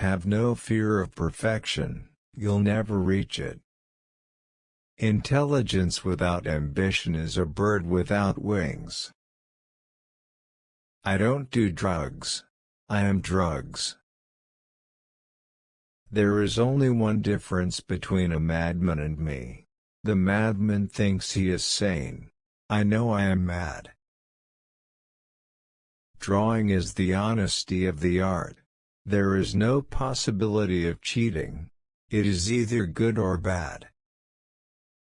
have no fear of perfection, you'll never reach it. Intelligence without ambition is a bird without wings. I don't do drugs. I am drugs. There is only one difference between a madman and me. The madman thinks he is sane. I know I am mad. Drawing is the honesty of the art. There is no possibility of cheating. It is either good or bad.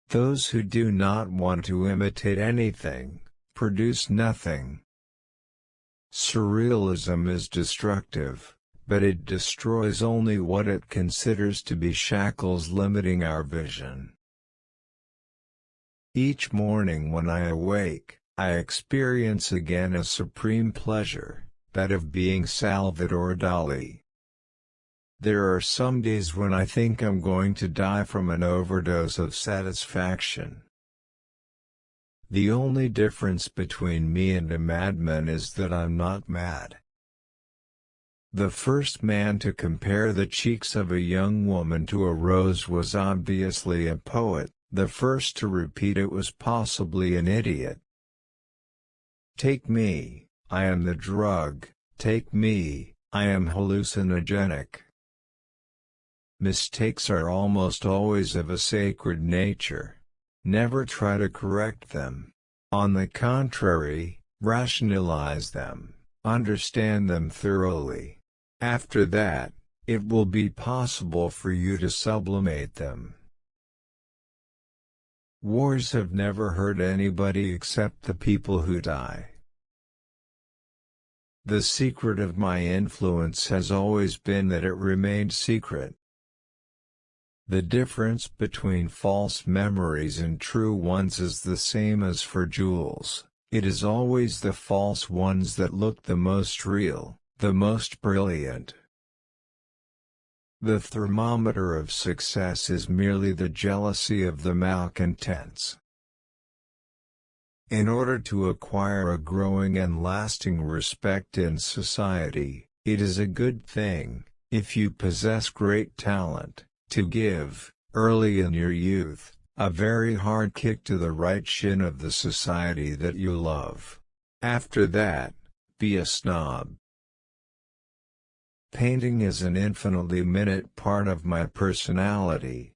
Those who do not want to imitate anything, produce nothing. Surrealism is destructive, but it destroys only what it considers to be shackles limiting our vision. Each morning when I awake, I experience again a supreme pleasure, that of being Salvador Dali. There are some days when I think I'm going to die from an overdose of satisfaction. The only difference between me and a madman is that I'm not mad. The first man to compare the cheeks of a young woman to a rose was obviously a poet, the first to repeat it was possibly an idiot. Take me, I am the drug, take me, I am hallucinogenic. Mistakes are almost always of a sacred nature. Never try to correct them. On the contrary, rationalize them, understand them thoroughly. After that, it will be possible for you to sublimate them. Wars have never hurt anybody except the people who die. The secret of my influence has always been that it remained secret. The difference between false memories and true ones is the same as for jewels. It is always the false ones that look the most real, the most brilliant. The thermometer of success is merely the jealousy of the malcontents. In order to acquire a growing and lasting respect in society, it is a good thing, if you possess great talent, to give, early in your youth, a very hard kick to the right shin of the society that you love. After that, be a snob. Painting is an infinitely minute part of my personality.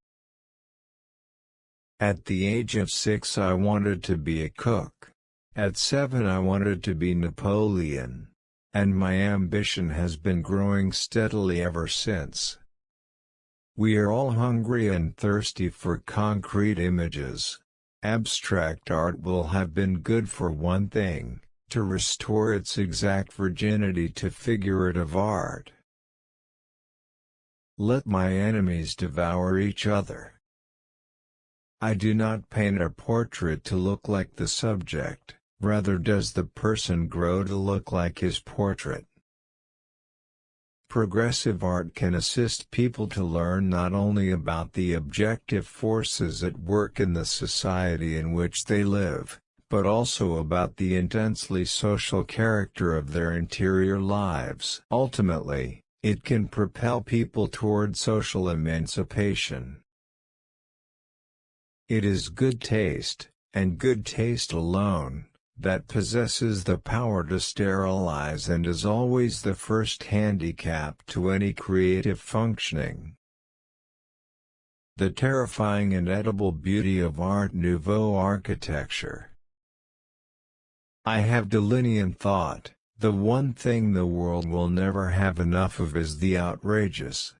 At the age of 6 I wanted to be a cook. At 7 I wanted to be Napoleon. And my ambition has been growing steadily ever since. We are all hungry and thirsty for concrete images. Abstract art will have been good for one thing, to restore its exact virginity to figurative art. Let my enemies devour each other. I do not paint a portrait to look like the subject, rather does the person grow to look like his portrait. Progressive art can assist people to learn not only about the objective forces at work in the society in which they live, but also about the intensely social character of their interior lives. Ultimately, it can propel people toward social emancipation. It is good taste, and good taste alone, that possesses the power to sterilize and is always the first handicap to any creative functioning. The terrifying and edible beauty of Art Nouveau architecture. I have delineant thought, the one thing the world will never have enough of is the outrageous.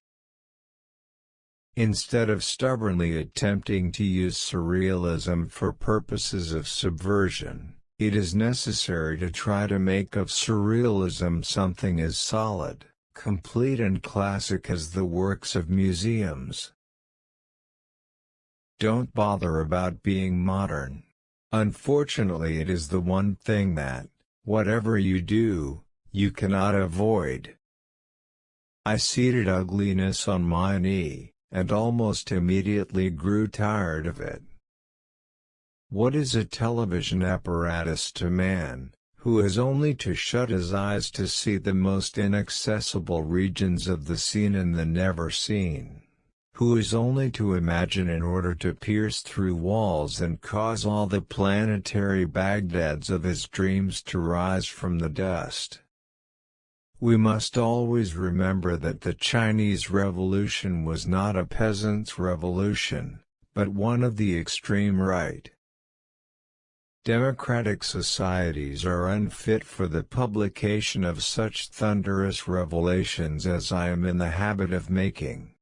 Instead of stubbornly attempting to use surrealism for purposes of subversion, it is necessary to try to make of surrealism something as solid, complete and classic as the works of museums. Don't bother about being modern. Unfortunately, it is the one thing that, whatever you do, you cannot avoid. I seated ugliness on my knee, and almost immediately grew tired of it. What is a television apparatus to man, who has only to shut his eyes to see the most inaccessible regions of the seen and the never seen, who is only to imagine in order to pierce through walls and cause all the planetary Baghdads of his dreams to rise from the dust. We must always remember that the Chinese Revolution was not a peasants' revolution, but one of the extreme right. Democratic societies are unfit for the publication of such thunderous revelations as I am in the habit of making.